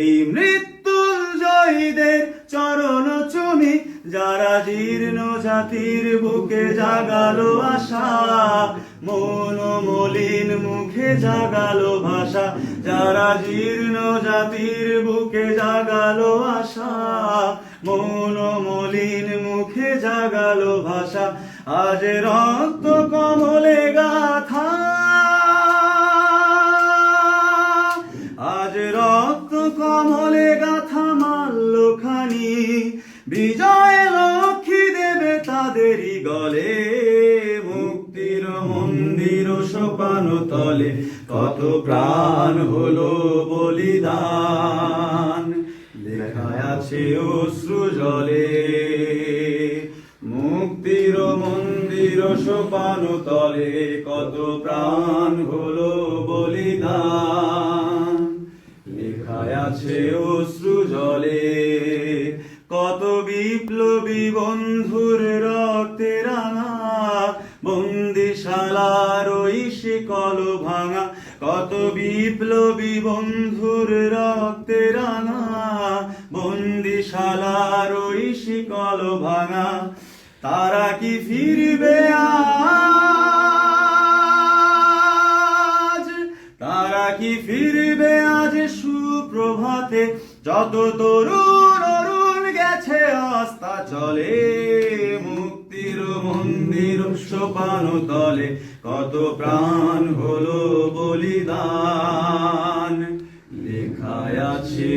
এই মৃত্যুঞ্জয়ীদের চরণ চুমি, যারা জীর্ণ জাতির বুকে জাগালো আশা, মন মলিন মুখে জাগালো ভাষা, যারা জীর্ণ জাতির বুকে জাগালো আশা, মন মলিন মুখে জাগালো ভাষা। আজ রক্ত কমলে গাথা, আজ রক্ত কমলে গাথা মাল্যখানি, বিজয় লক্ষ্মী দেবে তাদেরই গলে। মুক্তির মন্দির সোপান তলে কত প্রাণ হলো বলিদান, লেখা আছে অশ্রু জলে। মুক্তির মন্দির সোপান তলে কত প্রাণ হলো বলিদান, লেখায় আছে অশ্রু জলে। কত বিপ্লবী বন্ধুর রক্তে রাঙা, বন্দিশালার ওই শিকল ভাঙা। কত বিপ্লবী বন্ধুর রক্তে রাঙা, বন্দিশালার ওই শিকল ভাঙা। তারা কি ফিরবে আজ, তারা কি ফিরবে আজ সুপ্রভাতে? যত তরুণ অরুণ গেছে আস্থা চলে, মুক্তির মন্দির সোপান তলে কত প্রাণ হলো বলিদান, লেখায় আছে